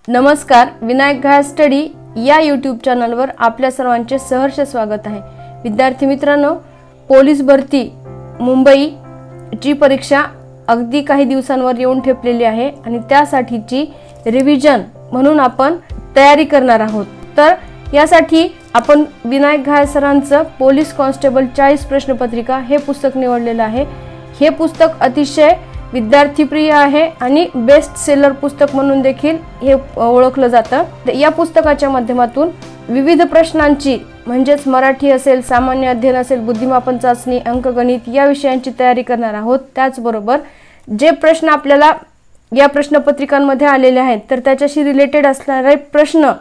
नमस्कार, विनायक घाय स्टडी या यूट्यूब चॅनलवर आपल्या सर्वांचे सहर्ष स्वागत आहे। विद्यार्थी मित्रांनो, पोलीस भरती मुंबईची परीक्षा अगदी काही दिवसांवर येऊन ठेपलेली आहे आणि त्यासाठीची रिव्हिजन म्हणून आपण तयारी करणार आहोत। तर यासाठी आपण विनायक घाय सरांचं पोलीस कॉन्स्टेबल 40 प्रश्नपत्रिका हे पुस्तक निवडलेलं आहे। हे पुस्तक अतिशय विद्यार्थीप्रिय आहे आणि बेस्ट सेलर पुस्तक म्हणून देखील हे ओळखलं जातं। या पुस्तकाच्या माध्यमातून विविध प्रश्नांची म्हणजेच मराठी असेल, सामान्य अध्ययन असेल, बुद्धिमापन चाचणी, अंकगणित या विषयांची तयारी करणार आहोत। त्याचबरोबर जे प्रश्न आपल्याला या प्रश्नपत्रिकांमध्ये आलेले आहेत तर त्याच्याशी रिलेटेड असणारे प्रश्न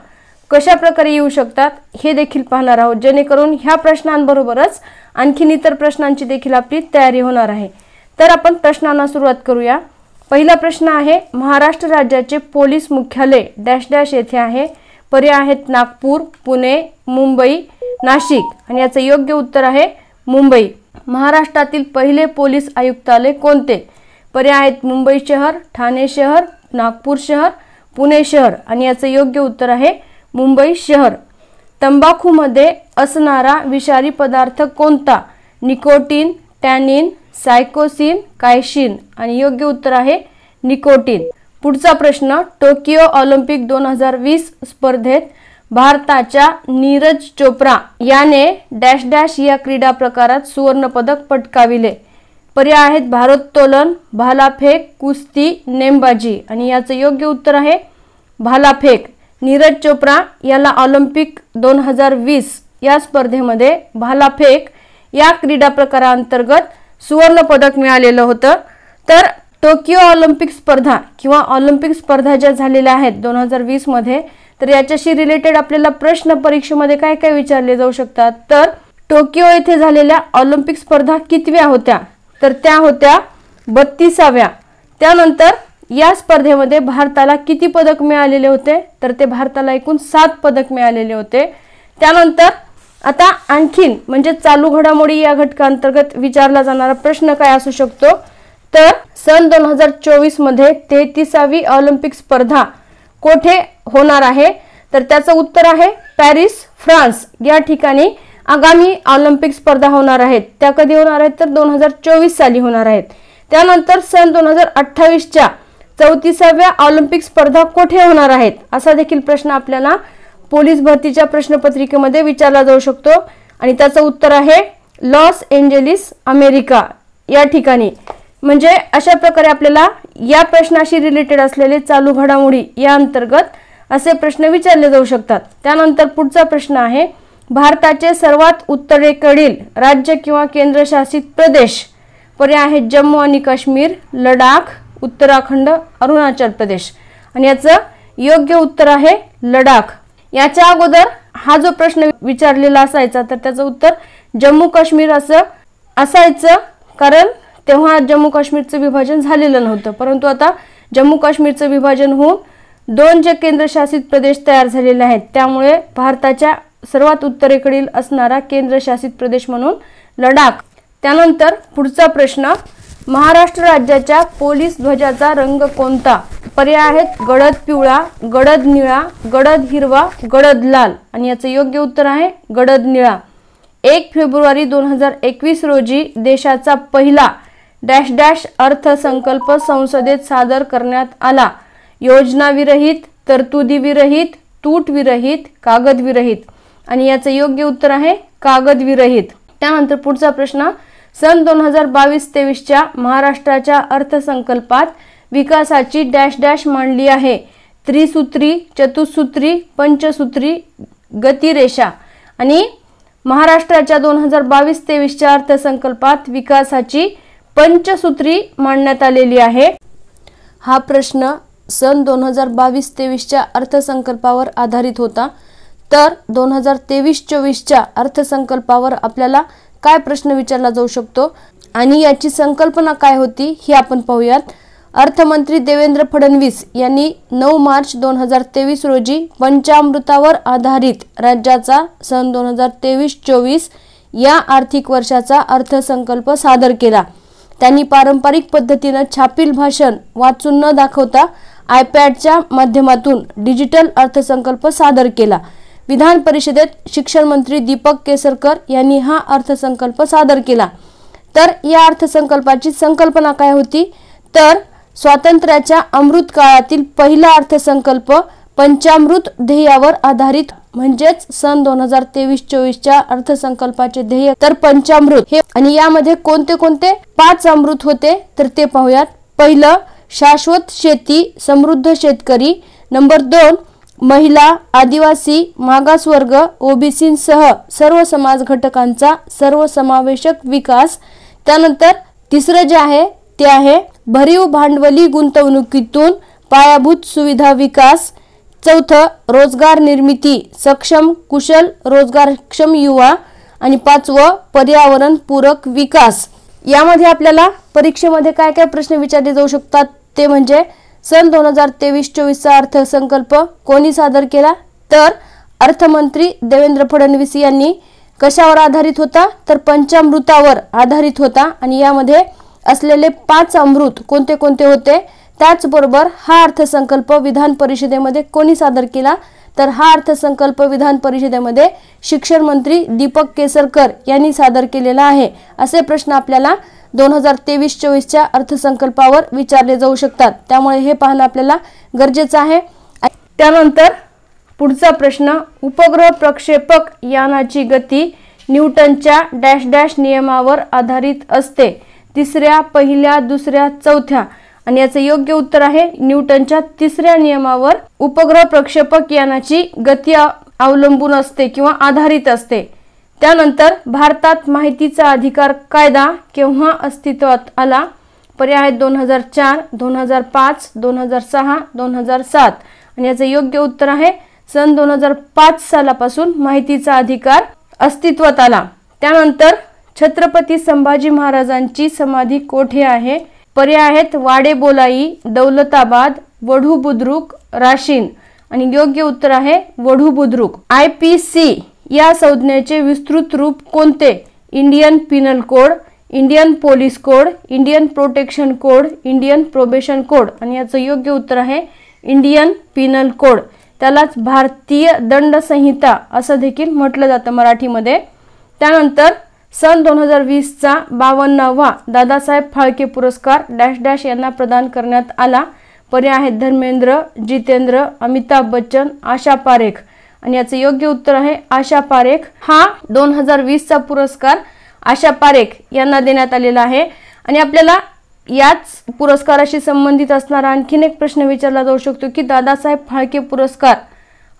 कशा प्रकारे येऊ शकतात हे देखील पाहणार आहोत, जेणेकरून ह्या प्रश्नांबरोबरच आणखी इतर प्रश्नांची देखील आपली तयारी होणार आहे। तर आपण प्रश्नांना सुरुवात करूया। पहिला प्रश्न आहे, महाराष्ट्र राज्याचे पोलीस मुख्यालय डॅश डॅश येथे आहे। पर्याय आहेत नागपूर, पुणे, मुंबई, नाशिक आणि याचे योग्य उत्तर आहे मुंबई। महाराष्ट्रातील पहिले पोलीस आयुक्तालय कोणते? पर्याय आहेत मुंबई शहर, ठाणे शहर, नागपूर शहर, पुणे शहर आणि याचे योग्य उत्तर आहे मुंबई शहर। तंबाखूमध्ये असणारा विषारी पदार्थ कोणता? निकोटीन, टॅनिन, सायकोसिन, कायशिन आणि योग्य उत्तर आहे निकोटीन। पुढचा प्रश्न, टोकियो ऑलिम्पिक 2020 स्पर्धेत भारताच्या नीरज चोप्रा याने डॅश डॅश या क्रीडा प्रकारात सुवर्ण पदक पटकाविले। पर्याय आहेत भारोत्तोलन, भालाफेक, कुस्ती, नेमबाजी आणि याचे योग्य उत्तर आहे भालाफेक। नीरज चोप्रा याला ऑलिम्पिक 2020 या स्पर्धेमध्ये भालाफेक या क्रीडा प्रकारांतर्गत सुवर्ण पदक मिळालेलं होतं। तर टोकियो ऑलिम्पिक स्पर्धा किंवा ऑलिम्पिक स्पर्धा ज्या झालेल्या आहेत 2020 मध्ये, तर याच्याशी रिलेटेड आपल्याला प्रश्न परीक्षेमध्ये काय काय विचारले जाऊ शकतात। तर टोकियो येथे झालेल्या ऑलिम्पिक स्पर्धा कितव्या होत्या? तर त्या होत्या 32व्या। त्यानंतर या स्पर्धेमध्ये भारताला किती पदक मिळालेले होते? तर ते भारताला एकूण 7 पदक मिळालेले होते। त्यानंतर आता आणखीन म्हणजे चालू घडामोडी या घटकांतर्गत विचारला जाणारा प्रश्न काय असू शकतो? तर सन 2024 मध्ये 33वी ऑलिम्पिक स्पर्धा कोठे होणार आहे? तर त्याचं उत्तर आहे पॅरिस, फ्रान्स या ठिकाणी आगामी ऑलिम्पिक स्पर्धा होणार आहेत। त्या कधी होणार आहेत? तर 2024 साली होणार आहेत। त्यानंतर सन 2028च्या 34व्या ऑलिम्पिक स्पर्धा कोठे होणार आहेत असा देखील प्रश्न आपल्याला पोलीस भरतीच्या प्रश्नपत्रिकेमध्ये विचारला जाऊ शकतो आणि त्याचं उत्तर आहे लॉस एंजेलिस, अमेरिका या ठिकाणी। म्हणजे अशा प्रकारे आपल्याला या प्रश्नाशी रिलेटेड असलेले चालू घडामोडी या अंतर्गत असे प्रश्न विचारले जाऊ शकतात। त्यानंतर पुढचा प्रश्न आहे, भारताचे सर्वात उत्तरेकडील राज्य किंवा केंद्रशासित प्रदेश? पर्याय आहेत जम्मू आणि काश्मीर, लडाख, उत्तराखंड, अरुणाचल प्रदेश आणि याचं योग्य उत्तर आहे लडाख। याच्या अगोदर हा जो प्रश्न विचारलेला असायचा तर त्याचं उत्तर जम्मू काश्मीर असं असायचं, कारण तेव्हा जम्मू काश्मीरचं विभाजन झालेलं नव्हतं, परंतु आता जम्मू काश्मीरचं विभाजन होऊन 2 जे केंद्रशासित प्रदेश तयार झालेले आहेत, त्यामुळे भारताच्या सर्वात उत्तरेकडील असणारा केंद्रशासित प्रदेश म्हणून लडाख। त्यानंतर पुढचा प्रश्न, महाराष्ट्र राज्याच्या पोलीस ध्वजाचा रंग कोणता? पर्याय आहेत गडद पिवळा, गडद निळा, गडद हिरवा, गडद लाल आणि याचं योग्य उत्तर आहे गडद निळा। 1 फेब्रुवारी 2021 रोजी देशाचा पहिला डॅश डॅश अर्थसंकल्प संसदेत सादर करण्यात आला। योजना विरहित, तरतुदी विरहित, तूट विरहित, कागद विरहित आणि याचं योग्य उत्तर आहे कागद विरहित। त्यानंतर पुढचा प्रश्न, सन 2022-23च्या महाराष्ट्राच्या अर्थसंकल्पात विकासाची डॅश डॅश मांडली आहे। त्रिसूत्री, चतुसूत्री, पंचसूत्री, गतिरेषा आणि महाराष्ट्राच्या 2022-23च्या अर्थसंकल्पात विकासाची पंचसूत्री मांडण्यात आलेली आहे। हा प्रश्न सन 2022-23च्या अर्थसंकल्पावर आधारित होता। तर 2023-24च्या अर्थसंकल्पावर आपल्याला काय प्रश्न विचारला जाऊ शकतो आणि याची संकल्पना काय होती हे आपण पाहूयात। अर्थमंत्री देवेंद्र फडणवीस यांनी 9 मार्च 2023 रोजी पंचामृतावर आधारित राज्याचा सन 2023-24 या आर्थिक वर्षाचा अर्थसंकल्प सादर केला। त्यांनी पारंपरिक पद्धतीने छापील भाषण वाचून न दाखवता आयपॅडच्या माध्यमातून डिजिटल अर्थसंकल्प सादर केला। विधान परिषदेत शिक्षण मंत्री दीपक केसरकर यांनी हा अर्थसंकल्प सादर केला। तर या अर्थसंकल्पाची संकल्पना काय होती, तर स्वातंत्र्याच्या अमृत काळातील पहिला अर्थसंकल्प पंचामृत ध्येयावर आधारित, म्हणजेच सन 2023-24च्या अर्थसंकल्पाचे ध्येय तर पंचामृत हे, आणि यामध्ये कोणते कोणते 5 अमृत होते तर ते पाहूयात। पहिलं, शाश्वत शेती, समृद्ध शेतकरी। नंबर 2, महिला, आदिवासी, मागासवर्ग, ओबीसींसह सर्व समाज घटकांचा सर्वसमावेशक विकास। त्यानंतर तिसरं जे आहे ते आहे भरीव भांडवली गुंतवणुकीतून पायाभूत सुविधा विकास। चौथं, रोजगार निर्मिती, सक्षम कुशल रोजगारक्षम युवा। आणि 5वं, पर्यावरण पूरक विकास। यामध्ये आपल्याला परीक्षेमध्ये काय काय प्रश्न विचारले जाऊ शकतात ते म्हणजे सन 2023-24चा अर्थसंकल्प कोणी सादर केला, तर अर्थमंत्री देवेंद्र फडणवीस यांनी। कशावर आधारित होता, तर पंचामृतावर आधारित होता, आणि यामध्ये असलेले 5 अमृत कोणते कोणते होते। त्याचबरोबर हा अर्थसंकल्प विधान परिषदेमध्ये कोणी सादर केला, तर हा अर्थसंकल्प विधान परिषदेमध्ये शिक्षण मंत्री दीपक केसरकर यांनी सादर केलेला आहे। असे प्रश्न आपल्याला 2023-24च्या अर्थसंकल्पावर विचारले जाऊ शकतात, त्यामुळे हे पाहणं आपल्याला गरजेचं आहे। त्यानंतर पुढचा प्रश्न, उपग्रह प्रक्षेपक यानाची गती न्यूटनच्या डॅश डॅश नियमावर आधारित असते। तिसऱ्या, पहिल्या, दुसऱ्या, चौथ्या, आणि याचे योग्य उत्तर आहे न्यूटनच्या 3ऱ्या नियमावर उपग्रह प्रक्षेपक यानाची गती अवलंबून असते किंवा आधारित असते। त्यानंतर भारतात माहितीचा अधिकार कायदा केव्हा अस्तित्वात आला, पर्याय आहेत 2004, 2005, 2006, 2007, आणि याचे योग्य उत्तर आहे सन 2005 सालापासून माहितीचा अधिकार अस्तित्वात आला। त्यानंतर छत्रपती संभाजी महाराजांची समाधी कोठे आहे, पर्याय आहेत वाडे बोलाई, दौलताबाद, वढू बुद्रुक, राशीन, आणि योग्य उत्तर आहे वढू बुद्रुक। IPC या संज्ञेचे विस्तृत रूप कोणते, Indian Pinal code, Indian police code, Indian protection code, Indian probation code, आणि याचं योग्य उत्तर आहे इंडियन पिनल कोड। त्यालाच भारतीय दंड संहिता असं देखील म्हटलं जातं मराठीमध्ये। त्यानंतर सन 2020चा 52वा दादासाहेब फाळके पुरस्कार डॅश डॅश यांना प्रदान करण्यात आला, पर्याय आहेत धर्मेंद्र, जितेंद्र, अमिताभ बच्चन, आशा पारेख, आणि याचे योग्य उत्तर आहे आशा पारेख। हा 2020चा पुरस्कार आशा पारेख यांना देण्यात आलेला आहे। आणि आपल्याला याच पुरस्काराशी संबंधित असणारा आणखीन एक प्रश्न विचारला जाऊ शकतो की दादासाहेब फाळके पुरस्कार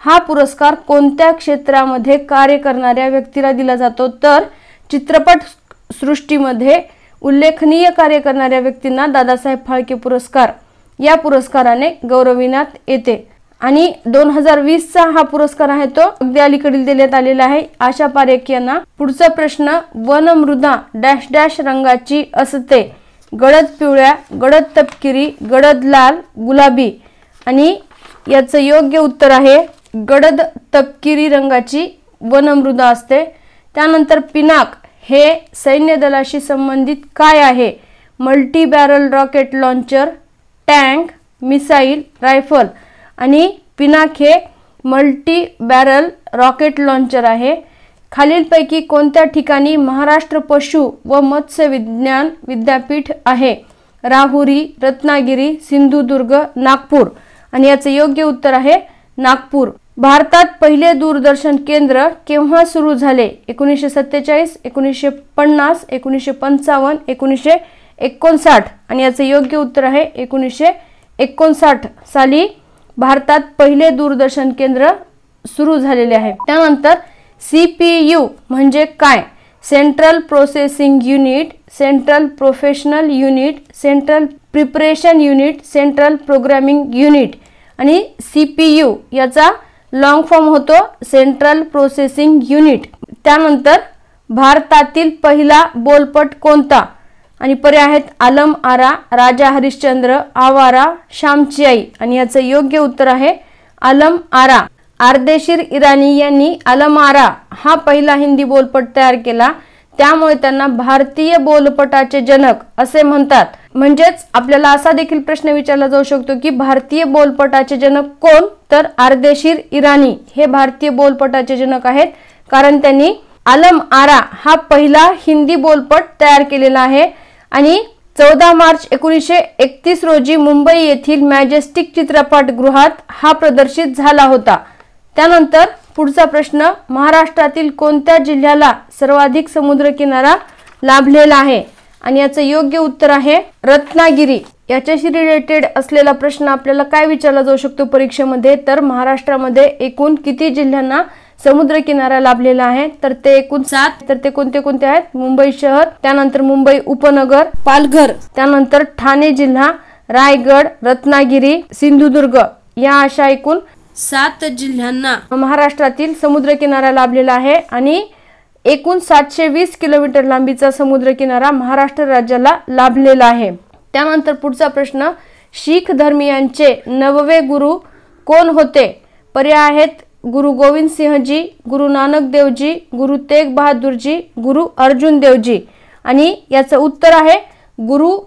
हा पुरस्कार कोणत्या क्षेत्रामध्ये कार्य करणाऱ्या व्यक्तीला दिला जातो, तर चित्रपट सृष्टीमध्ये उल्लेखनीय कार्य करणाऱ्या व्यक्तींना दादासाहेब फाळके पुरस्कार या पुरस्काराने गौरविण्यात येते। आणि 2020चा हा पुरस्कार आहे तो अगदी अलीकडील देण्यात आलेला आहे आशा पारेख यांना। पुढचा प्रश्न, वनमृदा डॅश डॅश रंगाची असते, गडद पिवळ्या, गडद तपकिरी, गडद लाल, गुलाबी, आणि याचं योग्य उत्तर आहे गडद तपकिरी रंगाची वनमृदा असते। त्यानंतर पिनाक हे सैन्य दलाशी संबंधित काय आहे, multi barrel rocket launcher, tank, missile, rifle, आणि पिनाक हे मल्टी बॅरल रॉकेट लॉन्चर आहे। खालीलपैकी कोणत्या ठिकाणी महाराष्ट्र पशु व मत्स्य विज्ञान विद्यापीठ आहे, राहुरी, रत्नागिरी, सिंधुदुर्ग, नागपूर, आणि याचे योग्य उत्तर आहे नागपूर। भारतात पहिले दूरदर्शन केंद्र केव्हा सुरू झाले, 1947, 1950, 1955, 1959, आणि याचे योग्य उत्तर आहे 1959 साली भारतात पहिले दूरदर्शन केंद्र सुरू झालेले आहे। त्यानंतर CPU म्हणजे काय, central processing unit, central professional unit, central preparation unit, central programming unit, आणि CPU याचा लॉंग फॉर्म होतो सेंट्रल प्रोसेसिंग युनिट। त्यानंतर भारतातील पहिला बोलपट कोणता, आणि पर्याय आहेत आलम आरा, राजा हरिश्चंद्र, आवारा, श्यामची आई, आणि याचं योग्य उत्तर आहे आलम आरा। अर्देशीर इराणी यांनी आलम आरा हा पहिला हिंदी बोलपट तयार केला। त्यामुळे त्यांना भारतीय बोलपटाचे जनक असे म्हणतात. म्हणजेच आपल्याला असा देखील प्रश्न विचारला जाऊ शकतो की भारतीय बोलपटाचे जनक कोण, तर अर्देशीर इराणी हे भारतीय बोलपटाचे जनक आहेत, कारण त्यांनी आलम आरा हा पहिला हिंदी बोलपट तयार केलेला आहे आणि 14 मार्च 1931 रोजी मुंबई येथील मॅजेस्टिक चित्रपटगृहात हा प्रदर्शित झाला होता. त्यानंतर पुढचा प्रश्न, महाराष्ट्रातील कोणत्या जिल्ह्याला सर्वाधिक समुद्रकिनारा लाभलेला आहे, आणि याचं योग्य उत्तर आहे रत्नागिरी. याच्याशी रिलेटेड असलेला प्रश्न आपल्याला काय विचारला जाऊ शकतो परीक्षेमध्ये, तर महाराष्ट्रामध्ये एकूण किती जिल्ह्यांना समुद्रकिनारा लाभलेला आहे, तर ते एकूण 7. तर ते कोणते कोणते आहेत, मुंबई शहर, त्यानंतर मुंबई उपनगर, पालघर, त्यानंतर ठाणे जिल्हा, रायगड, रत्नागिरी, सिंधुदुर्ग या अशा एकूण 7 जिल्ह्यांना महाराष्ट्रातील समुद्रकिनारा लाभलेला आहे आणि एकूण 720 किलोमीटर लांबीचा समुद्रकिनारा महाराष्ट्र राज्याला लाभलेला आहे. त्यानंतर पुढचा प्रश्न, शीख धर्मीयांचे 9वे गुरु कोण होते? पर्याय आहेत गुरु गोविंद सिंहजी, गुरु नानक देवजी, गुरु तेग बहादूरजी, गुरु अर्जुन देवजी, आणि याचं उत्तर आहे गुरु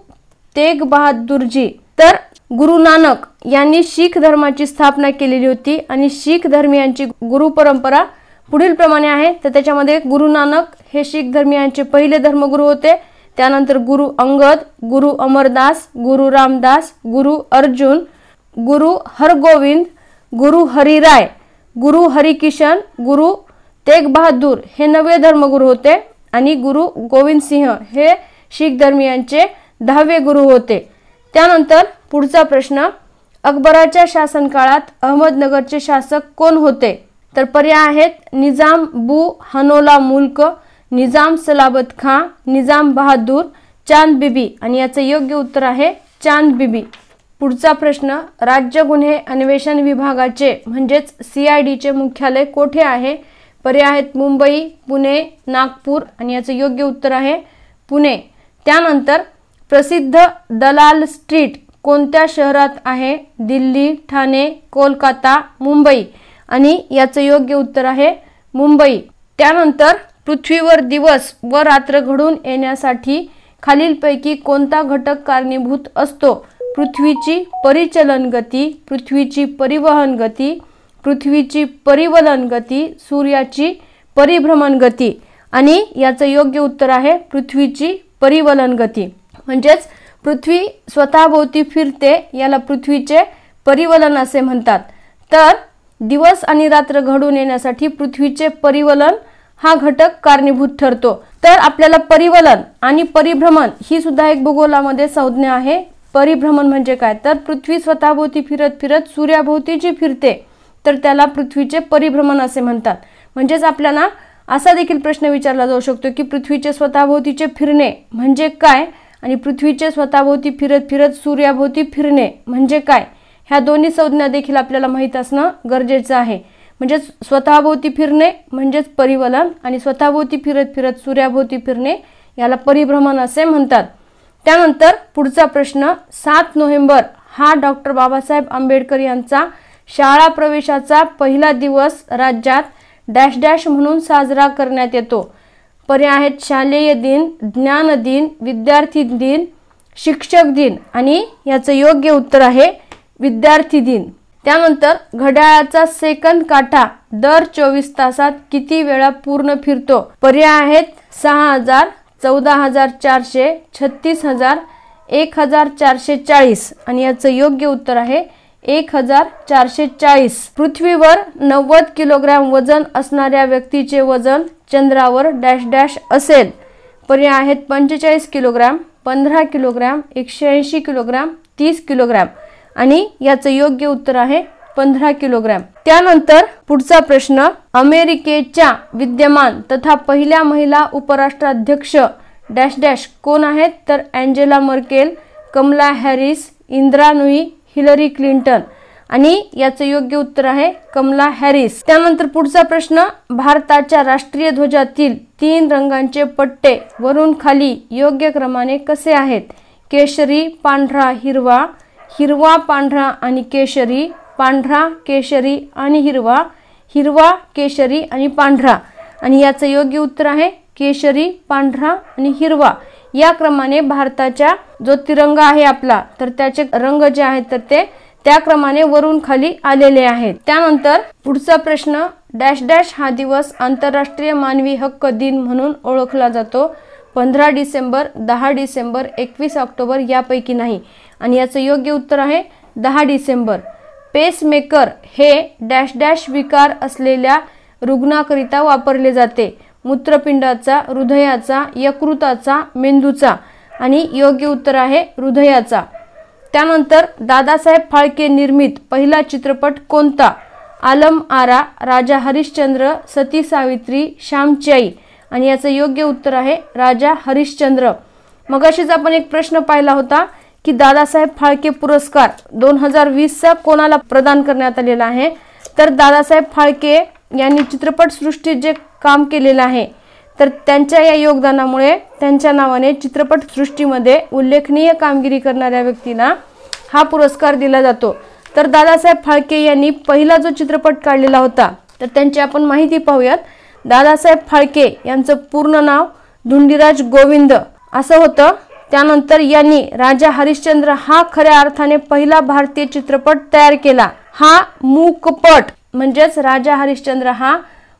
तेग बहादूरजी. तर गुरु नानक यांनी शीख धर्माची स्थापना केलेली होती आणि शीख धर्मीयांची गुरु परंपरा पुढील प्रमाणे आहे. तर त्याच्यामध्ये गुरु नानक हे शीख धर्मीयांचे पहिले धर्मगुरू होते. त्यानंतर गुरु अंगद, गुरु अमरदास, गुरु रामदास, गुरु अर्जुन, गुरु हरगोविंद, गुरु हरिराय, गुरु हरिकिशन, गुरु तेग बहादूर हे 9वे धर्मगुरू होते आणि गुरु गोविंद सिंह हे शीख धर्मीयांचे 10वे गुरु होते. त्यानंतर पुढचा प्रश्न, अकबराच्या शासनकाळात अहमदनगरचे शासक कोण होते? तर पर्याय आहेत निजाम बू हनोला मुल्क, निजाम सलाबत खां, निजाम बहादूर, चांद बिबी, आणि याचं योग्य उत्तर आहे चांद बिबी. पुढचा प्रश्न, राज्य गुन्हे अन्वेषण विभागाचे म्हणजेच CIDचे मुख्यालय कोठे आहे? पर्याय आहेत मुंबई, पुणे, नागपूर, आणि याचं योग्य उत्तर आहे पुणे. त्यानंतर प्रसिद्ध दलाल स्ट्रीट कोणत्या शहरात आहे? दिल्ली, ठाणे, कोलकाता, मुंबई, आणि याचं योग्य उत्तर आहे मुंबई. त्यानंतर पृथ्वीवर दिवस व रात्र घडून येण्यासाठी खालीलपैकी कोणता घटक कारणीभूत असतो? पृथ्वीची परिचलन गती, पृथ्वीची परिवहन गती, पृथ्वीची परिवलन गती, सूर्याची परिभ्रमण गती, आणि याचं योग्य उत्तर आहे पृथ्वीची परिवलन गती. म्हणजेच पृथ्वी स्वतःभोवती फिरते, याला पृथ्वीचे परिवलन असे म्हणतात. तर दिवस आणि रात्र घडून येण्यासाठी पृथ्वीचे परिवलन हा घटक कारणीभूत ठरतो. तर आपल्याला परिवलन आणि परिभ्रमण ही सुद्धा एक भूगोलामध्ये संज्ञा आहे. परिभ्रमण म्हणजे काय, तर पृथ्वी स्वतःभोवती फिरत फिरत सूर्याभोवती जी फिरते तर त्याला पृथ्वीचे परिभ्रमण असे म्हणतात. म्हणजेच आपल्याला असा देखील प्रश्न विचारला जाऊ शकतो की पृथ्वीचे स्वतःभोवतीचे फिरणे म्हणजे काय आणि पृथ्वीचे स्वतःभोवती फिरत फिरत सूर्याभोवती फिरणे म्हणजे काय, ह्या दोन्ही संज्ञा देखील आपल्याला माहीत असणं गरजेचं आहे. म्हणजेच स्वतःभोवती फिरणे म्हणजेच परिवलन आणि स्वतःभोवती फिरत फिरत सूर्याभोवती फिरणे याला परिभ्रमण असे म्हणतात. त्यानंतर पुढचा प्रश्न, 7 नोव्हेंबर हा डॉक्टर बाबासाहेब आंबेडकर यांचा शाळा प्रवेशाचा पहिला दिवस राज्यात डॅश डॅश म्हणून साजरा करण्यात येतो. पर्याय आहेत शालेय दिन, ज्ञान दिन, विद्यार्थी दिन, शिक्षक दिन, आणि याचं योग्य उत्तर आहे विद्यार्थी दिन. त्यानंतर घड्याळाचा सेकंद काटा दर 24 तासात किती वेळा पूर्ण फिरतो? पर्याय आहेत 6000, 14400, 36000, 1440, आणि याचं योग्य उत्तर आहे 1440. पृथ्वीवर 90 किलोग्रॅम वजन असणाऱ्या व्यक्तीचे वजन चंद्रावर डॅश डॅश असेल. पर्याय आहेत 45 किलोग्रॅम, 15 किलोग्रॅम, 180 किलोग्रॅम, 30 किलोग्रॅम, आणि याचं योग्य उत्तर आहे 15 किलोग्रॅम. त्यानंतर पुढचा प्रश्न, अमेरिकेच्या विद्यमान तथा पहिल्या महिला उपराष्ट्राध्यक्ष डॅश डॅश कोण आहेत? तर Angela Merkel, Kamala Harris, Indra Nooyi, Hillary Clinton, आणि याचं योग्य उत्तर आहे कमला हॅरिस. त्यानंतर पुढचा प्रश्न, भारताच्या राष्ट्रीय ध्वजातील 3 रंगांचे पट्टे वरून खाली योग्य क्रमाने कसे आहेत? केशरी, पांढरा, हिरवा, हिरवा, पांढरा आणि केशरी, पांढरा, केशरी आणि हिरवा, हिरवा, केशरी आणि पांढरा, आणि याचं योग्य उत्तर आहे केशरी, पांढरा आणि हिरवा या क्रमाने भारताचा जो तिरंगा आहे आपला, तर त्याचे रंग जे आहेत तर ते त्या क्रमाने वरून खाली आलेले आहेत। त्यानंतर पुढचा प्रश्न, डॅश डॅश हा दिवस आंतरराष्ट्रीय मानवी हक्क दिन म्हणून ओळखला जातो। 15 डिसेंबर, 10 डिसेंबर, 21 ऑक्टोबर यापैकी नाही, आणि याचं योग्य उत्तर आहे 10 डिसेंबर। पेसमेकर हे डॅश डॅश विकार असलेल्या रुग्णाकरिता वापरले जाते। मूत्रपिंडाचा, हृदयाचा, यकृताचा, मेंदूचा, आणि योग्य उत्तर आहे हृदयाचा। त्यानंतर दादासाहेब फाळके निर्मित पहिला चित्रपट कोणता? आलम आरा, राजा हरिश्चंद्र, सती सावित्री, श्यामची आई, आणि याचं योग्य उत्तर आहे राजा हरिश्चंद्र। मगाशीच आपण एक प्रश्न पाहिला होता की दादासाहेब फाळके पुरस्कार 2020चा कोणाला प्रदान करण्यात आलेला आहे, तर दादासाहेब फाळके यांनी चित्रपटसृष्टीत जे काम केलेलं आहे तर त्यांच्या या योगदानामुळे त्यांच्या नावाने चित्रपटसृष्टीमध्ये उल्लेखनीय कामगिरी करणाऱ्या व्यक्तीला हा पुरस्कार दिला जातो। तर दादासाहेब फाळके यांनी पहिला जो चित्रपट काढलेला होता तर त्यांची आपण माहिती पाहूयात। दादासाहेब फाळके यांचं पूर्ण नाव धुंडीराज गोविंद असं होतं। त्यानंतर यांनी राजा हरिश्चंद्र हा खऱ्या अर्थाने पहिला भारतीय चित्रपट तयार केला। हा मूकपट म्हणजेच राजा हरिश्चंद्र हा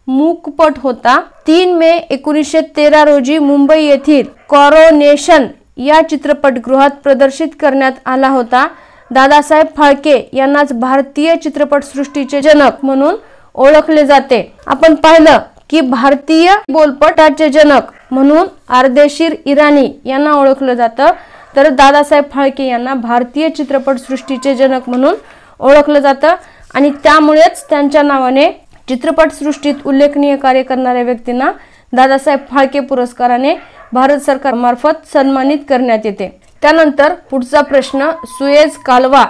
मूकपट होता। 3 मे 1913 रोजी मुंबई येथील कॉरोनेशन या चित्रपटगृहात प्रदर्शित करण्यात आला होता। दादासाहेब फाळके यांनाच भारतीय चित्रपटसृष्टीचे जनक म्हणून ओळखले जाते। आपण पाहिलं की भारतीय बोलपटाचे जनक म्हणून अर्देशीर इराणी यांना ओळखलं जातं, तर दादासाहेब फाळके यांना भारतीय चित्रपटसृष्टीचे जनक म्हणून ओळखलं जातं, आणि त्यामुळेच त्यांच्या नावाने चित्रपटसृष्टीत उल्लेखनीय कार्य करणाऱ्या व्यक्तींना दादासाहेब फाळके पुरस्काराने भारत सरकारमार्फत सन्मानित करण्यात येते। त्यानंतर पुढचा प्रश्न, सुएझ कालवा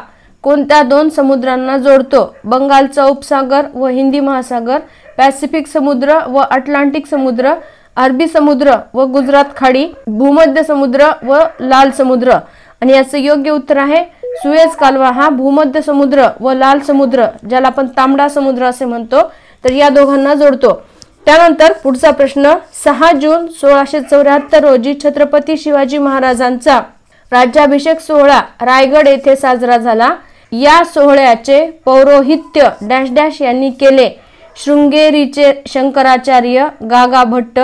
कोणत्या 2 समुद्रांना जोडतो? बंगालचा उपसागर व हिंदी महासागर, पॅसिफिक समुद्र व अटलांटिक समुद्र, अरबी समुद्र व गुजरात खाडी, भूमध्य समुद्र व लाल समुद्र, आणि याचं योग्य उत्तर आहे सुएझ कालवा हा भूमध्य समुद्र व लाल समुद्र, ज्याला आपण तांबडा समुद्र असे म्हणतो, तर या दोघांना जोडतो। त्यानंतर पुढचा प्रश्न, 6 जून 1674 रोजी छत्रपती शिवाजी महाराजांचा राज्याभिषेक सोहळा रायगड येथे साजरा झाला। या सोहळ्याचे पौरोहित्य डॅश डॅश यांनी केले? शृंगेरीचे शंकराचार्य, गागा भट्ट,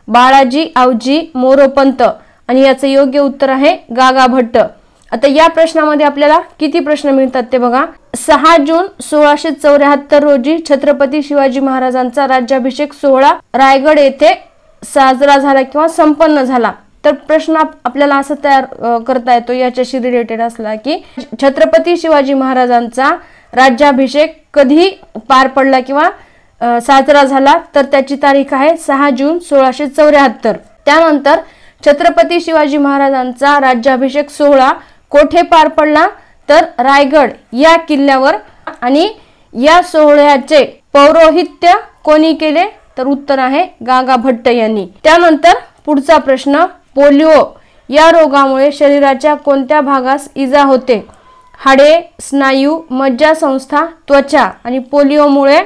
बाळाजी आवजी मोरोपंत, आणि याचं योग्य उत्तर आहे गागा भट्ट। आता या प्रश्नामध्ये आपल्याला किती प्रश्न मिळतात ते बघा। 6 जून 1674 रोजी छत्रपती शिवाजी महाराजांचा राज्याभिषेक सोहळा रायगड येथे साजरा झाला किंवा संपन्न झाला। तर प्रश्न आपल्याला असं तयार करता येतो याच्याशी रिलेटेड असला की छत्रपती शिवाजी महाराजांचा राज्याभिषेक कधी पार पडला किंवा साजरा झाला, तर त्याची तारीख आहे 6 जून 1674। त्यानंतर छत्रपती शिवाजी महाराजांचा राज्याभिषेक सोहळा कोठे पार पडला, तर रायगड या किल्ल्यावर, आणि या सोहळ्याचे पौरोहित्य कोणी केले, तर उत्तर आहे गागा भट्ट यांनी। त्यानंतर पुढचा प्रश्न, पोलिओ या रोगामुळे शरीराच्या कोणत्या भागास इजा होते? हाडे, स्नायू, मज्जासंस्था, त्वचा, आणि पोलिओमुळे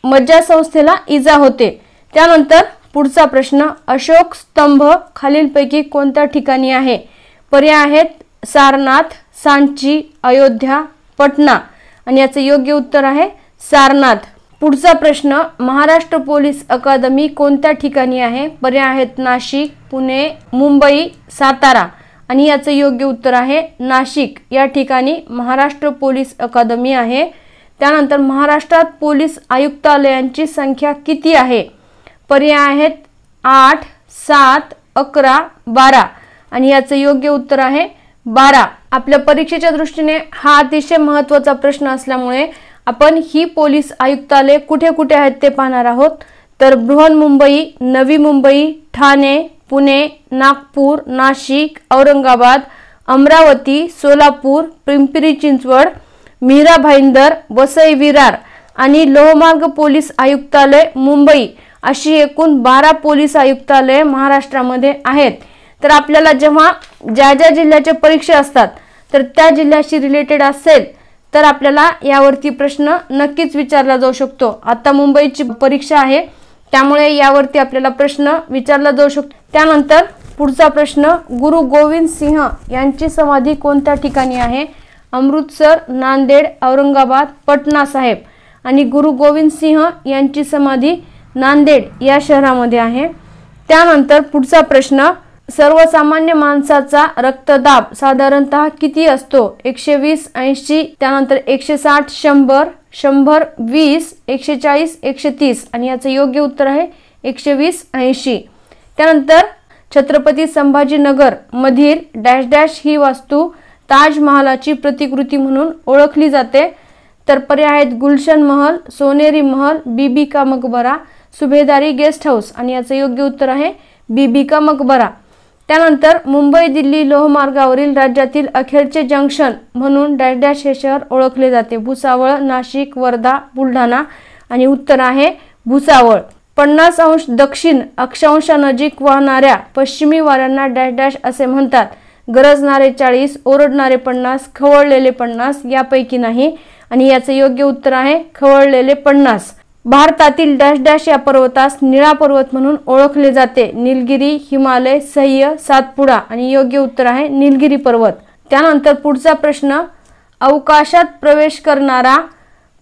मज्जासंस्थेला इजा होते। त्यानंतर पुढचा प्रश्न, अशोक स्तंभ खालीलपैकी कोणत्या ठिकाणी आहे? पर्याय आहेत सारनाथ, सांची, अयोध्या, पटना, आणि याचे योग्य उत्तर आहे सारनाथ। पुढचा प्रश्न, महाराष्ट्र पोलीस अकादमी कोणत्या ठिकाणी आहे? पर्याय आहेत नाशिक, पुणे, मुंबई, सातारा, आणि याचे योग्य उत्तर आहे नाशिक या ठिकाणी महाराष्ट्र पोलीस अकादमी आहे। त्यानंतर महाराष्ट्रात पोलीस आयुक्तालयांची संख्या किती आहे? पर्याय आहेत 8, 7, 11, 12, आणि याचे योग्य उत्तर आहे 12। आपल्या परीक्षेच्या दृष्टीने हा अतिशय महत्त्वाचा प्रश्न असल्यामुळे आपण ही पोलीस आयुक्तालय कुठे कुठे आहेत ते पाहणार आहोत। तर बृहन्मुंबई, नवी मुंबई, ठाणे, पुणे, नागपूर, नाशिक, औरंगाबाद, अमरावती, सोलापूर, पिंपरी चिंचवड, मीरा भाईंदर, वसई विरार, आणि लोहमार्ग पोलीस आयुक्तालय मुंबई, अशी एकूण 12 पोलीस आयुक्तालय महाराष्ट्रामध्ये आहेत। तर आपल्याला जेव्हा ज्या ज्या जिल्ह्याच्या परीक्षा असतात तर त्या जिल्ह्याशी रिलेटेड असेल तर आपल्याला यावरती प्रश्न नक्कीच विचारला जाऊ शकतो। आता मुंबईची परीक्षा आहे त्यामुळे यावरती आपल्याला प्रश्न विचारला जाऊ शकतो। त्यानंतर पुढचा प्रश्न, गुरु गोविंद सिंह यांची समाधी कोणत्या ठिकाणी आहे? अमृतसर, नांदेड, औरंगाबाद, पटना साहेब। आणि गुरु गोविंद सिंह यांची समाधी नांदेड या शहरामध्ये आहे। त्यानंतर पुढचा प्रश्न, सर्वसामान्य माणसाचा रक्तदाब साधारणतः किती असतो? 120, 80, त्यानंतर 160, 100, 100, 20, 140, 130 आणि याचं योग्य उत्तर आहे 120, 80। त्यानंतर छत्रपती संभाजीनगर मधील डॅश डॅश ही वास्तू ताजमहालाची प्रतिकृती म्हणून ओळखली जाते? तर पर्याय आहेत गुलशन महल, सोनेरी महल, बीबी का मकबरा, सुभेदारी गेस्ट हाऊस आणि याचं योग्य उत्तर आहे बीबी का मकबरा। त्यानंतर मुंबई दिल्ली लोहमार्गावरील राज्यातील अखेरचे जंक्शन म्हणून डॅश डॅश हे शहर ओळखले जाते? भुसावळ, नाशिक, वर्धा, बुलढाणा आणि उत्तर आहे भुसावळ। 50 अंश दक्षिण अक्षांशानजीक वाहणाऱ्या पश्चिमी वाऱ्यांना डॅश डॅश असे म्हणतात? गरजणारे 40, ओरडणारे 50, खवळलेले 50 यापैकी नाही आणि याचे योग्य उत्तर आहे खवळलेले 50। भारतातील डॅश डॅश या पर्वतास निळा पर्वत म्हणून ओळखले जाते? निलगिरी, हिमालय, सह्य, सातपुडा आणि योग्य उत्तर आहे निलगिरी पर्वत। त्यानंतर पुढचा प्रश्न, अवकाशात प्रवेश करणारा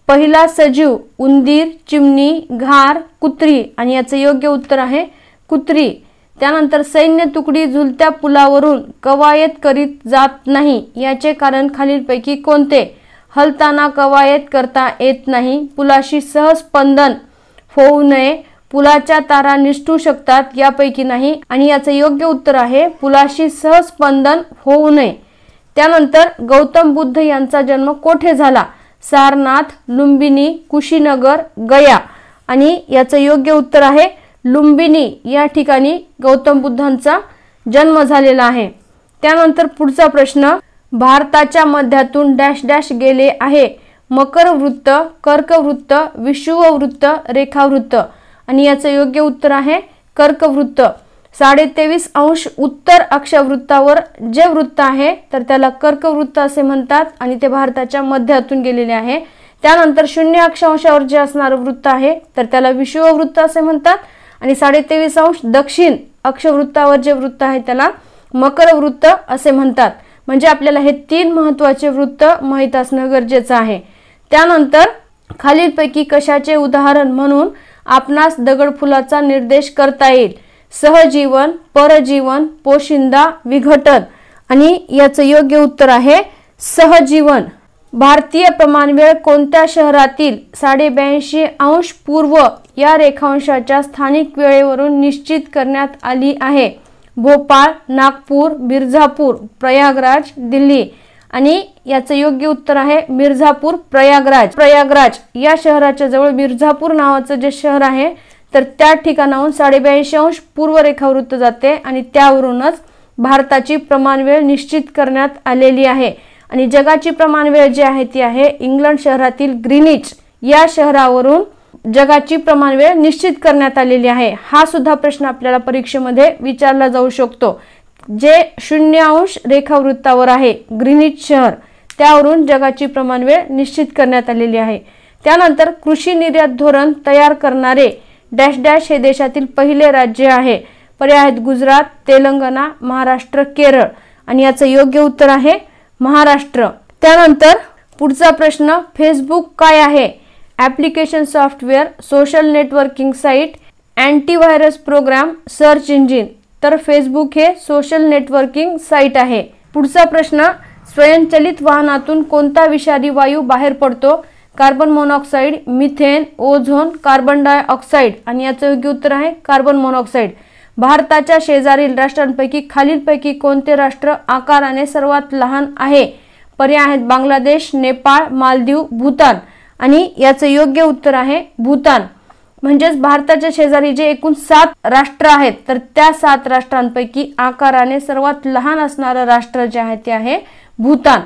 पहिला सजीव उंदीर, चिमणी, घार, कुत्री आणि याचे योग्य उत्तर आहे कुत्री। त्यानंतर सैन्य तुकडी झुलत्या पुलावरून कवायत करीत जात नाही याचे कारण खालीलपैकी कोणते? हलताना कवायत करता येत नाही, पुलाशी सहज स्पंदन होऊ नये, पुलाच्या तारा निसटू शकतात यापैकी नाही आणि याचे योग्य उत्तर आहे पुलाशी सहज स्पंदन होऊ नये। त्यानंतर गौतम बुद्ध यांचा जन्म कोठे झाला? सारनाथ, लुंबिनी, कुशीनगर, गया आणि याचं योग्य उत्तर आहे लुंबिनी या ठिकाणी गौतम बुद्धांचा जन्म झालेला आहे। त्यानंतर पुढचा प्रश्न, भारताच्या मध्यातून डॅश डॅश गेले आहे? मकर वृत्त, कर्कवृत्त, विषुववृत्त, रेखावृत्त आणि याचं योग्य उत्तर आहे कर्कवृत्त। 23.5 अंश उत्तर अक्षवृत्तावर जे वृत्त आहे तर त्याला कर्कवृत्त असे म्हणतात आणि ते भारताच्या मध्यातून गेलेले आहे। त्यानंतर 0 अक्षांशावर जे असणारं वृत्त आहे तर त्याला विषुववृत्त असे म्हणतात आणि 23.5 अंश दक्षिण अक्षवृत्तावर जे वृत्त आहे त्याला मकर वृत्त असे म्हणतात। म्हणजे आपल्याला हे 3 महत्त्वाचे वृत्त माहित असणं गरजेचं आहे। त्यानंतर खालीलपैकी कशाचे उदाहरण म्हणून आपणास दगडफुलाचा निर्देश करता येईल? सहजीवन, परजीवन, पोशिंदा, विघटन आणि याचं योग्य उत्तर आहे सहजीवन। भारतीय प्रमाणवेळ कोणत्या शहरातील 82.5 अंश पूर्व या रेखांशाच्या स्थानिक वेळेवरून निश्चित करण्यात आली आहे? भोपाळ, नागपूर, मिर्झापूर, प्रयागराज, दिल्ली आणि याचं योग्य उत्तर आहे मिर्झापूर, प्रयागराज। प्रयागराज या शहराच्या जवळ मिर्झापूर नावाचं जे शहर आहे तर त्या ठिकाणाहून 82.5 अंश पूर्व रेखावृत्त जाते आणि त्यावरूनच भारताची प्रमाणवेळ निश्चित करण्यात आलेली आहे। आणि जगाची प्रमाणवेळ जी आहे ती आहे इंग्लंड शहरातील ग्रीनिच या शहरावरून जगाची प्रमाणवेळ निश्चित करण्यात आलेली आहे। हा सुद्धा प्रश्न आपल्याला परीक्षेमध्ये विचारला जाऊ शकतो। जे 0 अंश रेखावृत्तावर आहे ग्रीनिच शहर त्यावरून जगाची प्रमाणवेळ निश्चित करण्यात आलेली आहे। त्यानंतर कृषी निर्यात धोरण तयार करणारे डॅश डॅश हे देशातील पहिले राज्य आहे? पर्याय आहेत गुजरात, तेलंगणा, महाराष्ट्र, केरळ आणि याचं योग्य उत्तर आहे महाराष्ट्र। त्यानंतर पुढचा प्रश्न, फेसबुक काय आहे? Application, software, social networking site, antivirus program, search engine. तर फेसबुक हे सोशल नेटवर्किंग साईट आहे। पुढचा प्रश्न, स्वयंचलित वाहनातून कोणता विषारी वायू बाहेर पडतो? Carbon monoxide, methane, ozone, carbon dioxide आणि याचं योग्य उत्तर आहे कार्बन मोनॉक्साईड। भारताच्या शेजारील राष्ट्रांपैकी खालीलपैकी कोणते राष्ट्र आकाराने सर्वात लहान आहे? पर्याय आहेत बांगलादेश, नेपाळ, मालदीव, भूतान आणि याचं योग्य उत्तर आहे भूतान। म्हणजेच भारताच्या शेजारी जे एकूण 7 राष्ट्र आहेत तर त्या 7 राष्ट्रांपैकी आकाराने सर्वात लहान असणारं राष्ट्र जे आहे ते आहे भूतान।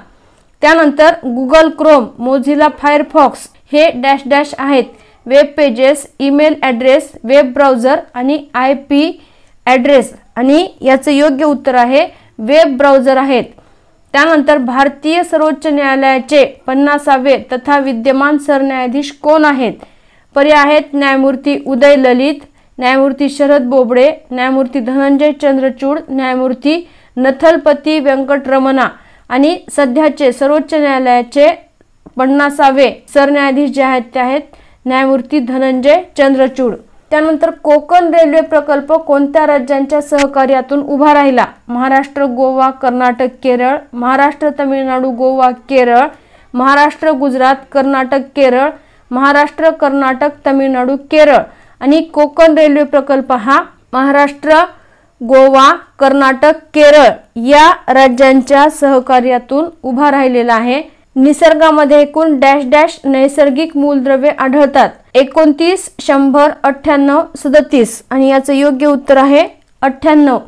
त्यानंतर गुगल क्रोम, मोझिला फायरफॉक्स हे डॅश डॅश आहेत? Web pages, email address, web browser आणि IP ॲड्रेस आणि याचं योग्य उत्तर आहे वेब ब्राउझर आहेत। त्यानंतर भारतीय सर्वोच्च न्यायालयाचे 50वे तथा विद्यमान सरन्यायाधीश कोण आहेत? पर्याय आहेत न्यायमूर्ती उदय ललित, न्यायमूर्ती शरद बोबडे, न्यायमूर्ती धनंजय चंद्रचूड, न्यायमूर्ती नथलपती व्यंकटरमणा आणि सध्याचे सर्वोच्च न्यायालयाचे 50वे सरन्यायाधीश जे आहेत ते आहेत न्यायमूर्ती धनंजय चंद्रचूड। त्यानंतर कोकण रेल्वे प्रकल्प कोणत्या राज्यांच्या सहकार्यातून उभा राहिला? महाराष्ट्र, गोवा, कर्नाटक, केरळ, महाराष्ट्र, तामिळनाडू, गोवा, केरळ, महाराष्ट्र, गुजरात, कर्नाटक, केरळ, महाराष्ट्र, कर्नाटक, तामिळनाडू, केरळ। आणि कोकण रेल्वे प्रकल्प हा महाराष्ट्र, गोवा, कर्नाटक, केरळ या राज्यांच्या सहकार्यातून उभा राहिलेला आहे। निसर्गामध्ये एकूण डॅश डॅश नैसर्गिक मूलद्रव्ये आढळतात? 29, 100, 98, 37 आणि याचं योग्य उत्तर आहे 98।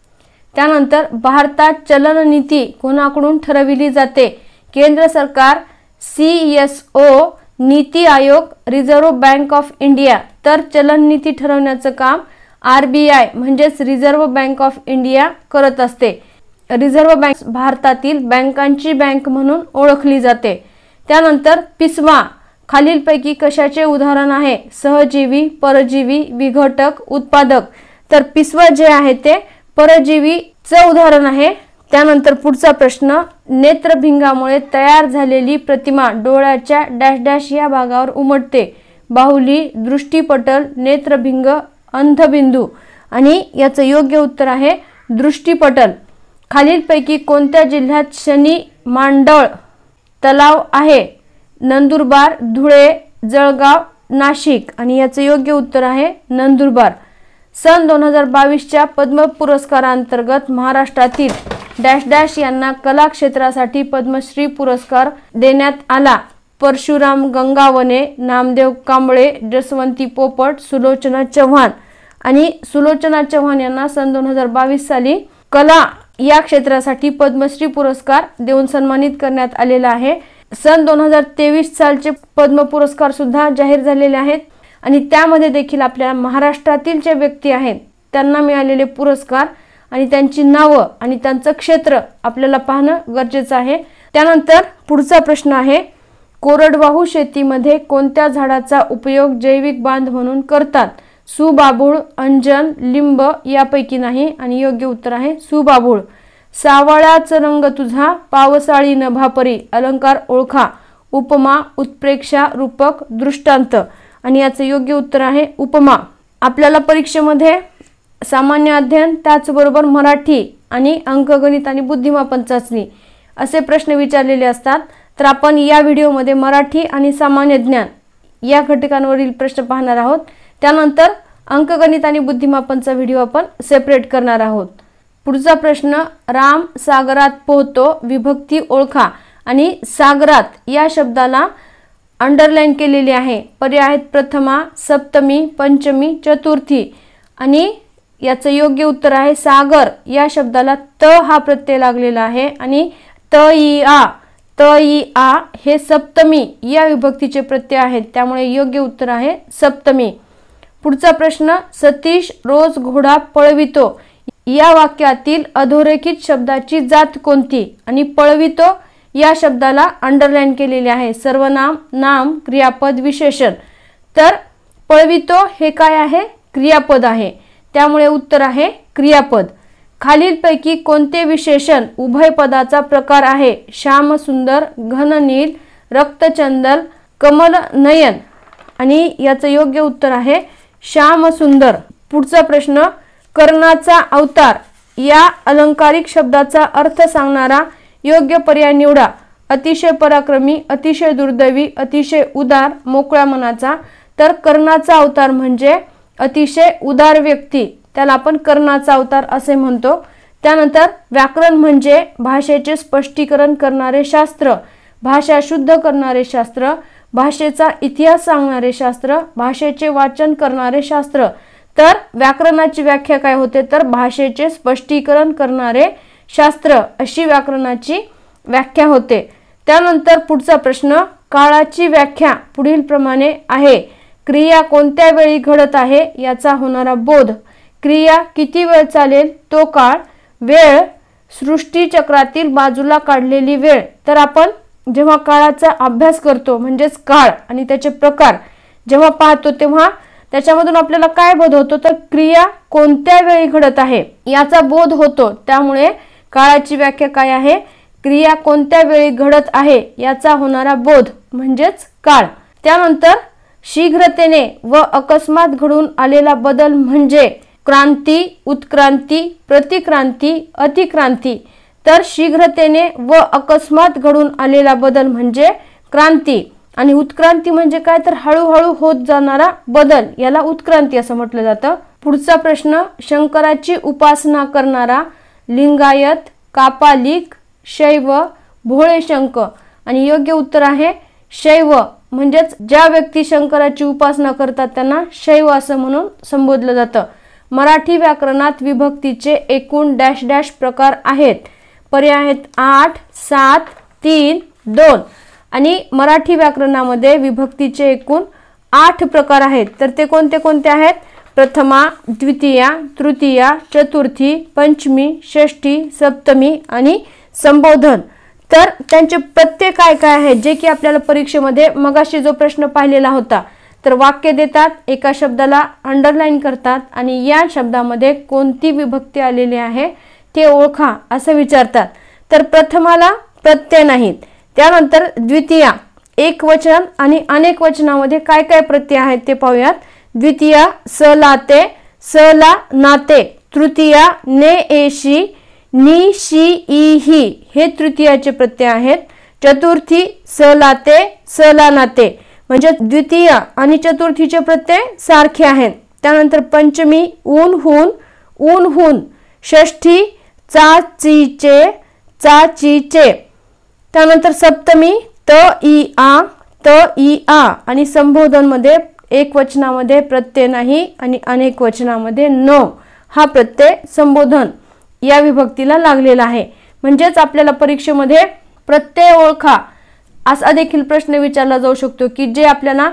त्यानंतर भारतात चलन नीती कोणाकडून ठरविली जाते? केंद्र सरकार, CSO, NITI Aayog, reserve bank of India. तर चलन नीती ठरवण्याचं काम RBI म्हणजेच रिझर्व्ह बँक ऑफ इंडिया करत असते। रिझर्व्ह बँक भारतातील बँकांची बँक म्हणून ओळखली जाते। त्यानंतर पिसवा खालीलपैकी कशाचे उदाहरण आहे? सहजीवी, परजीवी, विघटक, उत्पादक। तर पिसवा जे आहे ते परजीवीचं उदाहरण आहे। त्यानंतर पुढचा प्रश्न, नेत्रभिंगामुळे तयार झालेली प्रतिमा डोळ्याच्या डॅश डॅश या भागावर उमटते? बाहुली, दृष्टिपटल, नेत्रभिंग, अंधबिंदू। आणि याचं योग्य उत्तर आहे दृष्टिपटल। खालीलपैकी कोणत्या जिल्ह्यात शनी मांडळ तलाव आहे? नंदुरबार, धुळे, जळगाव, नाशिक। आणि याचं योग्य उत्तर आहे नंदुरबार। सन 2022च्या पद्म पुरस्कारांतर्गत महाराष्ट्रातील डॅश डॅश यांना कला क्षेत्रासाठी पद्मश्री पुरस्कार देण्यात आला? परशुराम गंगावणे, नामदेव कांबळे, जसवंती पोपट, सुलोचना चव्हाण। आणि सुलोचना चव्हाण यांना सन 2022 साली कला या क्षेत्रासाठी पद्मश्री पुरस्कार देऊन सन्मानित करण्यात आलेला आहे। सन 2023 सालचे पद्म पुरस्कार सुद्धा जाहीर झालेले आहेत आणि त्यामध्ये देखील आपल्या महाराष्ट्रातील जे व्यक्ती आहेत त्यांना मिळालेले पुरस्कार आणि त्यांची नावं आणि त्यांचं क्षेत्र आपल्याला पाहणं गरजेचं आहे। त्यानंतर पुढचा प्रश्न आहे, कोरडवाहू शेतीमध्ये कोणत्या झाडाचा उपयोग जैविक बांध म्हणून करतात? सुबाबूळ, अंजन, लिंब यापैकी नाही आणि योग्य उत्तर आहे सुबाबूळ। सावळ्याचा रंग तुझा, पावसाळी नभापरी, अलंकार ओळखा, उपमा, उत्प्रेक्षा, रूपक, दृष्टांत। आणि याचं योग्य उत्तर आहे उपमा। आपल्याला परीक्षेमध्ये सामान्य अध्ययन त्याचबरोबर मराठी आणि अंकगणित आणि बुद्धिमापन चाचणी असे प्रश्न विचारलेले असतात। तर आपण या व्हिडिओमध्ये मराठी आणि सामान्य ज्ञान या घटकांवरील प्रश्न पाहणार आहोत। त्यानंतर अंकगणित आणि बुद्धिमापनचा व्हिडिओ आपण सेपरेट करणार आहोत। पुढचा प्रश्न, राम सागरात पोहतो, विभक्ती ओळखा। आणि सागरात या शब्दाला अंडरलाइन केलेली आहे। पर्याय आहेत प्रथमा, सप्तमी, पंचमी, चतुर्थी। आणि याचं योग्य उत्तर आहे सागर या शब्दाला त हा प्रत्यय लागलेला आहे आणि त इ आ हे सप्तमी या विभक्तीचे प्रत्यय आहेत, त्यामुळे योग्य उत्तर आहे सप्तमी। पुढचा प्रश्न, सतीश रोज घोडा पळवितो या वाक्यातील अधोरेखित शब्दाची जात कोणती? आणि पळवितो या शब्दाला अंडरलाइन केलेले आहे। सर्वनाम, नाम, क्रियापद, विशेषण। तर पळवितो हे काय आहे? क्रियापद आहे, त्यामुळे उत्तर आहे क्रियापद। खालीलपैकी कोणते विशेषण उभय पदाचा प्रकार आहे? श्याम सुंदर, घननील, रक्तचंदन, कमल नयन। आणि याचं योग्य उत्तर आहे श्याम सुंदर। पुढचा प्रश्न, कर्णाचा अवतार या अलंकारिक शब्दाचा अर्थ सांगणारा योग्य पर्याय निवडा। अतिशय पराक्रमी, अतिशय दुर्दैवी, अतिशय उदार, मोकळ्या मनाचा। तर कर्णाचा अवतार म्हणजे अतिशय उदार व्यक्ती, त्याला आपण कर्णाचा अवतार असे म्हणतो। त्यानंतर व्याकरण म्हणजे भाषेचे स्पष्टीकरण करणारे शास्त्र, भाषा शुद्ध करणारे शास्त्र, भाषेचा इतिहास सांगणारे शास्त्र, भाषेचे वाचन करणारे शास्त्र। तर व्याकरणाची व्याख्या काय होते? तर भाषेचे स्पष्टीकरण करणारे शास्त्र अशी व्याकरणाची व्याख्या होते। त्यानंतर पुढचा प्रश्न, काळाची व्याख्या पुढील प्रमाणे आहे। क्रिया कोणत्या वेळी घडत आहे याचा होणारा बोध, क्रिया किती वेळ चालेल तो काळ, वेळ सृष्टी चक्रातील बाजूला काढलेली वेळ। तर आपण जेव्हा काळाचा अभ्यास करतो म्हणजेच काळ आणि त्याचे प्रकार जेव्हा पाहतो तेव्हा त्याच्यामधून आपल्याला काय बोध होतो तर क्रिया कोणत्या वेळी घडत आहे याचा बोध होतो। त्यामुळे काळाची व्याख्या काय आहे, क्रिया कोणत्या वेळी घडत आहे याचा होणारा बोध म्हणजेच काळ। त्यानंतर शीघ्रतेने व अकस्मात घडून आलेला बदल म्हणजे क्रांती, उत्क्रांती, प्रतिक्रांती, अतिक्रांती। तर शीघ्रतेने व अकस्मात घडून आलेला बदल म्हणजे क्रांती आणि उत्क्रांती म्हणजे काय तर हळूहळू होत जाणारा बदल, याला उत्क्रांती असं म्हटलं जातं। पुढचा प्रश्न, शंकराची उपासना करणारा लिंगायत, कापालिक, शैव, भोळेशंक आणि योग्य उत्तर आहे शैव। म्हणजेच ज्या व्यक्ती शंकराची उपासना करतात त्यांना शैव असं म्हणून संबोधलं जातं। मराठी व्याकरणात विभक्तीचे एकूण डॅश डॅश प्रकार आहेत। पर्याय आहेत 8, 7, 3, 2 आणि मराठी व्याकरणामध्ये विभक्तीचे एकूण 8 प्रकार आहेत। तर ते कोणते कोणते आहेत, प्रथमा, द्वितीया, तृतीया, चतुर्थी, पंचमी, षष्ठी, सप्तमी आणि संबोधन। तर त्यांचे प्रत्यय काय काय आहेत जे की आपल्याला परीक्षेमध्ये मगाशी जो प्रश्न पाहिलेला होता, तर वाक्य देतात, एका शब्दाला अंडरलाईन करतात आणि या शब्दामध्ये कोणती विभक्ती आलेली आहे ते ओळखा असं विचारतात। तर प्रथमाला प्रत्यय नाहीत। त्यानंतर द्वितीया एक वचन आणि अनेक वचनामध्ये काय काय प्रत्यय आहेत ते पाहूयात। द्वितीया स लाते, स ला नाते। तृतीया ने एशी, नी शी ई ही हे तृतीयाचे प्रत्यय आहेत। चतुर्थी स लाते, स ला नाते म्हणजे द्वितीय आणि चतुर्थीचे प्रत्यय सारखे आहेत। त्यानंतर पंचमी ऊन हून, ऊन हून। षष्ठी चा चीचे, चा चीचे। त्यानंतर सप्तमी त ई आ, त ई आ आणि संबोधन मध्ये एक वचनामध्ये प्रत्यय नाही आणि अनेक वचनामध्ये न हा प्रत्यय संबोधन या विभक्तीला लागलेला आहे। म्हणजेच आपल्याला परीक्षेमध्ये प्रत्यय ओळखा असा देखील प्रश्न विचारला जाऊ शकतो की जे आपल्याला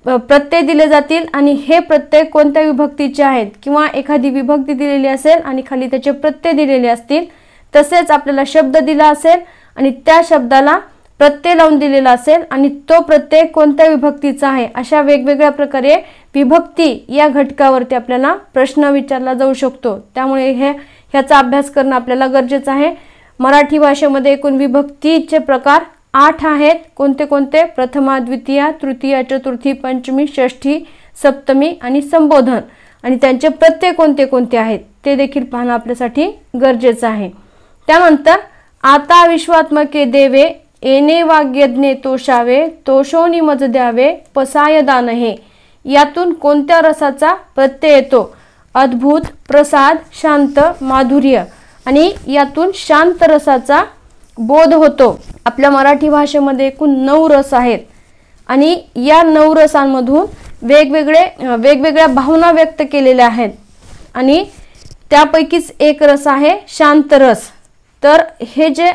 प्रत्यय दिले जातील आणि हे प्रत्यय कोणत्या विभक्तीचे आहेत किंवा एखादी विभक्ती दिलेली असेल आणि खाली त्याचे प्रत्यय दिलेले असतील। तसेच आपल्याला शब्द दिला असेल आणि त्या शब्दाला प्रत्यय लावून दिलेला असेल आणि तो प्रत्यय कोणत्या विभक्तीचा आहे, अशा वेगवेगळ्या प्रकारे विभक्ती या घटकावरती आपल्याला प्रश्न विचारला जाऊ शकतो। त्यामुळे ह्याचा अभ्यास करणं आपल्याला गरजेचं आहे। मराठी भाषेमध्ये एकूण विभक्तीचे प्रकार 8 आहेत। कोणते कोणते, प्रथमा, द्वितीया, तृतीया, चतुर्थी, पंचमी, षष्ठी, सप्तमी आणि संबोधन आणि त्यांचे प्रत्यय कोणते कोणते आहेत ते देखील पाहणं आपल्यासाठी गरजेचं आहे। त्यानंतर आता विश्वात्मके देवे, येणे वाग्यज्ञे तोषावे, तोषोनी मज द्यावे, पसाय दान हे यातून कोणत्या रसाचा प्रत्यय येतो, अद्भुत, प्रसाद, शांत, माधुर्य आणि यातून शांत रसाचा बोध होतो। आपल्या मराठी भाषेमध्ये एकूण 9 रस आहेत आणि या 9 रसांमधून वेगवेगळ्या भावना व्यक्त केलेल्या आहेत आणि त्यापैकीच एक रस आहे शांत रस। तर हे जे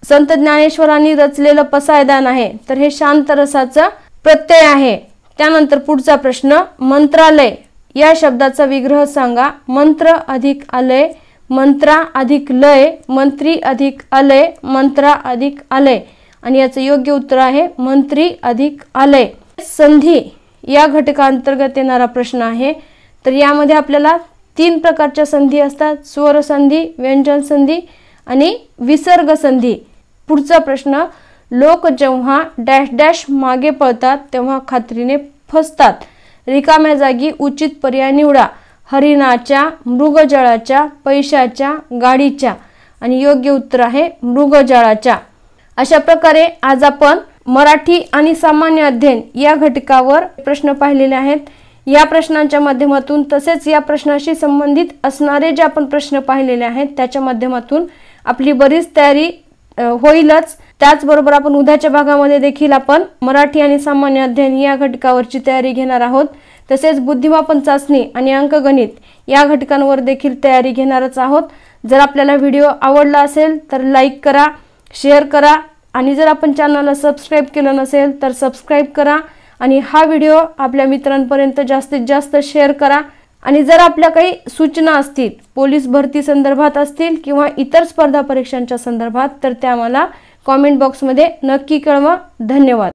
संत ज्ञानेश्वरांनी रचलेलं पसायदान आहे तर हे शांत रसाचा प्रत्यय आहे। त्यानंतर पुढचा प्रश्न, मंत्रालय या शब्दाचा विग्रह सांगा। मंत्र अधिक आलय, मंत्रा अधिक लय, मंत्री अधिक आलय, मंत्रा अधिक आलय आणि याचं योग्य उत्तर आहे मंत्री अधिक आलय। संधी या घटकांतर्गत येणारा प्रश्न आहे। तर यामध्ये आपल्याला 3 प्रकारच्या संधी असतात, स्वर संधी, व्यंजन संधी आणि विसर्ग संधी। पुढचा प्रश्न, लोक जेव्हा डॅश डॅश मागे पळतात तेव्हा खात्रीने फसतात, रिकाम्या जागी उचित पर्याय निवडा। हरिणाच्या, मृगजळाच्या, पैशाच्या, गाडीच्या आणि योग्य उत्तर आहे मृगजळाच्या। अशा प्रकारे आज आपण मराठी आणि सामान्य अध्ययन या घटकावर प्रश्न पाहिलेले आहेत। या प्रश्नांच्या माध्यमातून तसेच या प्रश्नाशी संबंधित असणारे जे आपण प्रश्न पाहिलेले आहेत त्याच्या माध्यमातून आपली बरीच तयारी होईलच। त्याचबरोबर आपण उद्याच्या भागामध्ये देखील आपण मराठी आणि सामान्य अध्ययन या घटकावरची तयारी घेणार आहोत। तसेच बुद्धिमापन चाचणी आणि अंकगणित या घटकांवर देखील तयारी घेणारच आहोत। जर आपल्याला व्हिडिओ आवडला असेल तर लाईक करा, शेअर करा आणि जर आपण चॅनलला सबस्क्राईब केलं नसेल तर सबस्क्राईब करा आणि हा व्हिडिओ आपल्या मित्रांपर्यंत जास्तीत जास्त शेअर करा। आणि जर आपल्या काही सूचना असतील, पोलीस भरती संदर्भात असतील किंवा इतर स्पर्धा परीक्षांच्या संदर्भात, तर त्या मला कमेंट बॉक्समध्ये नक्की कळवा। धन्यवाद।